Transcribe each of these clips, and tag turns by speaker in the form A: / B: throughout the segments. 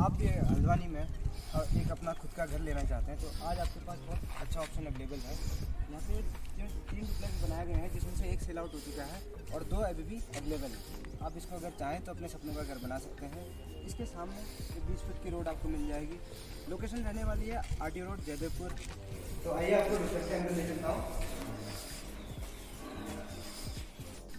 A: आप भी हल्द्वानी में एक अपना खुद का घर लेना चाहते हैं तो आज आपके पास बहुत अच्छा ऑप्शन अवेलेबल है। यहाँ पे जो 3 डुप्लेक्स बनाए गए हैं जिसमें से एक सेल आउट हो चुका है और 2 अभी भी अवेलेबल है। आप इसको अगर चाहें तो अपने सपनों का घर बना सकते हैं। इसके सामने 20 फीट की रोड आपको मिल जाएगी। लोकेशन रहने वाली है RTO रोड जयदेवपुर। तो आइए आपको डुप्लेक्स के अंदर ले चलता हूँ।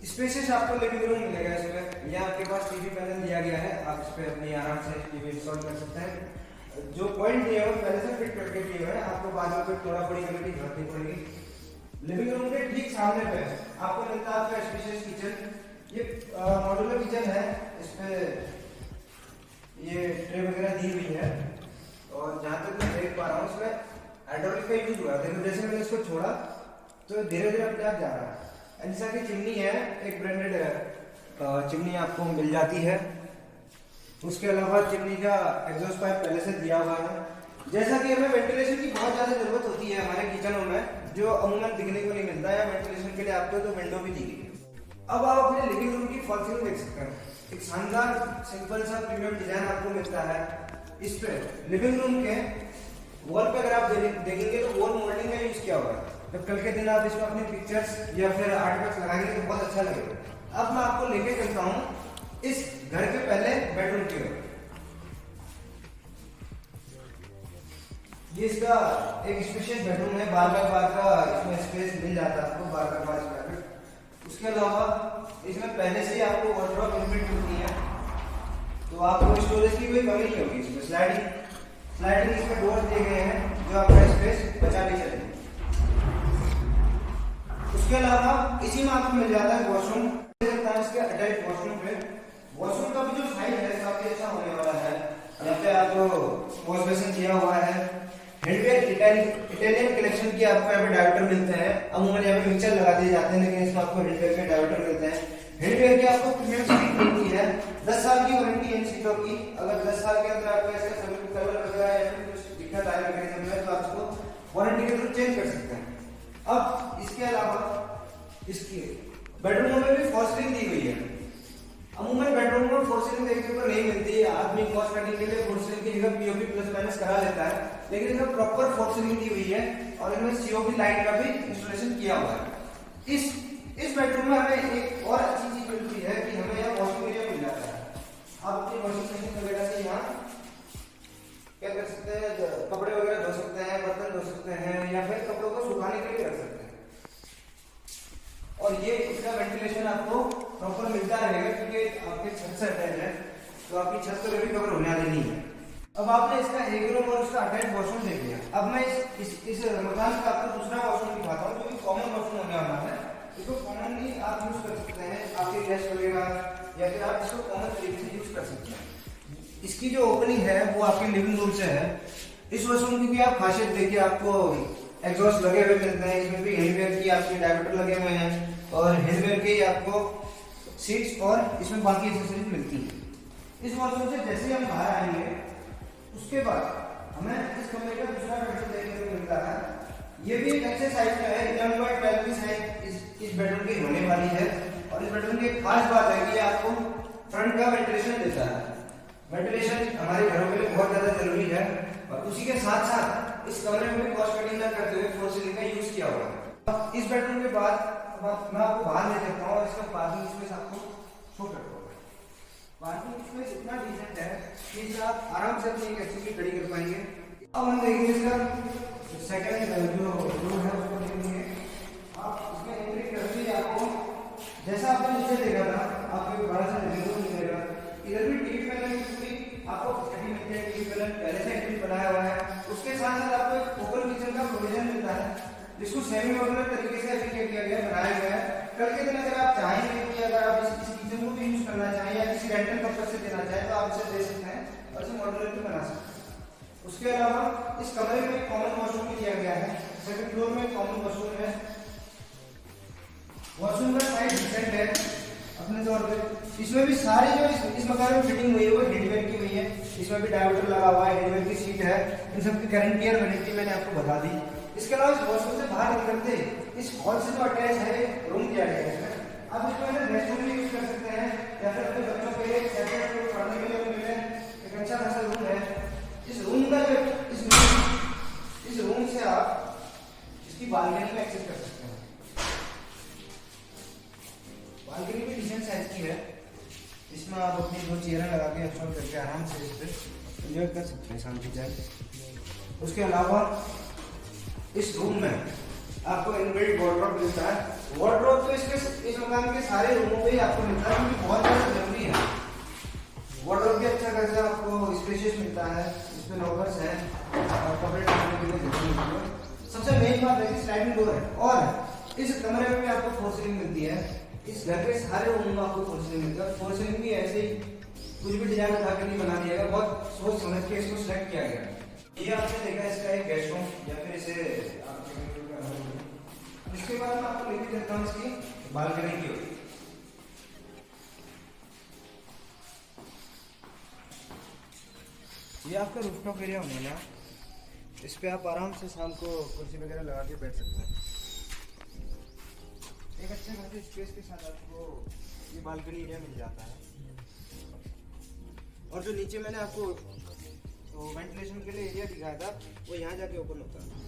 A: स्पेशियस आपको लिविंग रूम मिलेगा इसमें। यहाँ आपके पास टीवी पैनल दिया गया है, आप इस पर अपनी आराम से टीवी इंस्टॉल कर सकते हैं। जो पॉइंट दिया है वो पहले से फिट करके दिए हुए हैं, आपको बाद में थोड़ा बड़ी करने की जरूरत नहीं पड़ेगी। लिविंग रूम के ठीक सामने पे आपको मिलता है आपका स्पेशियस किचन। ये मॉड्यूलर किचन है, इसमें ये ट्रे वगैरह दी हुई है और जहाँ तक मैं देख पा रहा हूँ इसमें हाइड्रोलिक का यूज हुआ है। जैसे मैंने इसको छोड़ा तो धीरे धीरे अपने आप जा रहा है। ऐसा की चिमनी है, एक ब्रांडेड चिमनी आपको मिल जाती है। उसके अलावा चिमनी का एग्जॉस्ट पाइप पहले से दिया हुआ है। जैसा कि हमें वेंटिलेशन की बहुत ज़्यादा जरूरत होती है हमारे किचनों में, जो अमूमन दिखने को नहीं मिलता है। वेंटिलेशन के लिए आपको तो विंडो भी दी गई है। अब आप अपने लिविंग रूम की फॉल सीलिंग देख सकते हैं। एक शानदार सिंपल सा प्रीमियम डिजाइन आपको मिलता है। इस पे लिविंग रूम के वॉल पे अगर आप देखेंगे तो वॉल मोल्डिंग का यूज किया हुआ है। जब कल के दिन आप इसमें अपनी पिक्चर्स या फिर आर्टवर्क्स लगाएंगे तो बहुत अच्छा लगेगा। अब मैं आपको लेके चलता हूँ इस घर के पहले बेडरूम की ओर। ये इसका एक स्पेशियस बेडरूम है, 12x12 का इसमें स्पेस मिल जाता है आपको, 12x12। उसके अलावा इसमें पहले से ही आपको वार्डरोब इनबिल्ट होती है, तो आपको स्टोरेज की कोई कमी नहीं होगी। इसमें स्लाइडिंग इसमें डोर दिए गए हैं जो आपका स्पेस बचा के चलेंगे। उसके अलावा इसी में आपको मिल जाता है वॉशरूम। इसके अटैच वॉशरूम पे वॉशरूम का भी जो साइज है काफी अच्छा होने वाला है। यहाँ पे आपको वॉश बेसिन दिया हुआ है। हैंडवेयर इटालियन कलेक्शन की आपको यहाँ पे डायवर्टर मिलते हैं। अमूमन यहाँ पे मिक्सर लगा दिए जाते हैं, लेकिन इसमें आपको हैंडवेयर के डायवर्टर मिलते हैं। हैंडवेयर की आपको प्रीमियम सीट मिलती है। 10 साल की वारंटी है इन सीटों की। अगर 10 साल के अंदर आपको ऐसा कलर वगैरह या फिर कुछ दिक्कत आए मैकेनिज्म में, तो आप इसको वारंटी के थ्रू चेंज कर सकते हैं। अब इसके अलावा इसकी बेडरूम में भी फॉल सीलिंग दी हुई है। अमूमन बेडरूम में फॉल सीलिंग देखने को नहीं मिलती है। आदमी कॉस्ट कटिंग के लिए फॉल सीलिंग की जगह पीओपी प्लस माइनस करा लेता है, लेकिन इसमें प्रॉपर फॉल सीलिंग दी हुई है और इसमें सीओपी लाइट का भी इंस्टॉलेशन किया हुआ है। इस बेडरूम में हमें एक और अच्छी चीज मिलती है कि हमें यहाँ वॉशिंग एरिया मिल जाता है। आप अपनी वॉशिंग मशीन वगैरह से यहाँ क्या कर सकते हैं, कपड़े वगैरह धो सकते हैं, बर्तन धो सकते हैं या फिर कपड़ों को सुखाने के लिए रख सकते हैं। और ये इसका वेंटिलेशन आपको प्रॉपर मिलता रहेगा क्योंकि आपके छत से अटैच है, तो आपकी छत तो कभी कवर होने वाली नहीं है। अब आपने इसका एक रूम और उसका अटैच वॉशरूम देख लिया। अब मैं इस मकान का आपको दूसरा वॉशरूम दिखाता हूँ, जो कि कॉमन वॉशरूम होने वाला है। इसको कॉमनली आप यूज कर सकते हैं, आपके गेस्ट वगैरह या फिर आप इसको कॉमन तरीके से यूज कर सकते हैं। इसकी जो ओपनिंग है वो आपके लिविंग रूम से है। इस वॉशरूम की भी आप खासियत देखिए, आपको एग्जॉस्ट लगे हुए मिलते हैं। इसमें भी हैंडवेयर की आपके डायवर्टर लगे हुए हैं और हैंडवेयर के ही आपको सीट्स और इसमें बाकी एक्सेसरीज मिलती है। इस वॉशरूम से जैसे ही हम बाहर आएंगे उसके बाद हमें इस कमरे का दूसरा बेडरूम देखने को मिलता है। ये भी एक अच्छे साइज का है, 11.12 की साइज इस बेडरूम की होने वाली है। और इस बेडरूम की एक खास बात है कि आपको फ्रंट का वेंटिलेशन देता है। वेंटिलेशन हमारे घरों के लिए बहुत ज्यादा जरूरी है और उसी के साथ साथ इस कमरे में भी कॉस्ट कटिंग करते हुए फॉल सीलिंग का यूज किया हुआ है। इस बेडरूम के बाद मैं आपको बाहर ले जाता हूँ और इसका पार्किंग स्पेस आपको शो करता हूँ। पार्किंग स्पेस इतना डिसेंट है कि आप आराम से अपनी एक एक्टिविटी खड़ी कर पाएंगे। अब हम देखेंगे इसका सेकंड जो रूम है उसको देखेंगे। आप इसमें एंट्री करते ही आपको जैसा आपने नीचे देखा था आपको बड़ा सा रूम मिलेगा। इधर भी टीवी पैनल की आपको फैसिलिटी मिलती है। टीवी पैनल पहले से एक्टिव बनाया हुआ है। उसके साथ साथ आपको एक ओपन किचन का प्रोविजन मिलता है, जिसको सेमी मॉड्यूलर तरीके से एफिशिएंट किया गया है, बनाया गया है। कल के दिन अगर आप चाहेंगे कि अगर आप इस किचन को भी यूज करना चाहें या किसी रेंटल पर्पस से देना चाहें तो आप इसे दे सकते हैं और इसे मॉड्यूलर भी बना सकते हैं। उसके अलावा इस कमरे में एक कॉमन वॉशरूम भी दिया गया है। सेकंड फ्लोर में कॉमन वॉशरूम है। वॉशरूम का साइज डिसेंट है अपने तौर पे। इसमें भी सारी जो इस मकान में फिटिंग हुई है वो हैंडवेयर की हुई है। इसमें भी डायवर्टर लगा हुआ है, हैंडवेयर की सीट है। इन सब की गारंटी और वारंटी मैंने आपको बता दी। इसके अलावा इस वॉशरूम से बाहर निकलते इस हॉल से जो अटैच है रूम दिया गया है इसमें। आप इसको रेस्टरूम भी यूज कर सकते हैं या फिर अपने बच्चों के लिए सेपरेट पढ़ने के लिए मिले एक अच्छा खासा रूम है। इस रूम का जो इस रूम से आप इसकी बालकनी में एक्सेस कर सकते हैं। बालकनी भी डिसेंट साइज की है। इसमें आप अपनी दो चेयरें लगा के इंस्टॉल करके आराम से इस पर एंजॉय कर सकते हैं शांति से। उसके अलावा इस रूम में आपको इनबिल्ट वार्डरोब मिलता है। वार्डरोब तो इस मकान के सारे रूमों पे ही आपको मिलता है क्योंकि बहुत ज़्यादा जरूरी है। वार्डरोब भी अच्छा खासा आपको स्पेशियस मिलता है। इसमें लॉकर्स हैं और कपड़े डालने के लिए जगह मिलती है। सबसे मेन बात है कि स्लाइडिंग डोर है और इस कमरे में आपको फोर सीलिंग मिलती है। इस घर के सारे रूम में आपको फोर सीलिंग मिलती है। फोर सीलिंग भी ऐसे ही कुछ भी डिजाइन उठा के नहीं बना दिया गया, बहुत सोच समझ के इसको सिलेक्ट किया गया। ये आपने देखा इसका एक गेस्ट रूम या फिर इसे इसके बाद मैं आपको लेके चलता हूँ इसकी बालकनी की ओर। ये आपका रूफटॉप एरिया होने वाला है। इस पे आप आराम से शाम को कुर्सी वगैरह लगा के बैठ सकते हैं। एक अच्छे खासे स्पेस के साथ आपको ये बालकनी एरिया मिल जाता है। और जो नीचे मैंने आपको वेंटिलेशन के लिए एरिया दिखाया था वो यहाँ जाके ओपन होता है।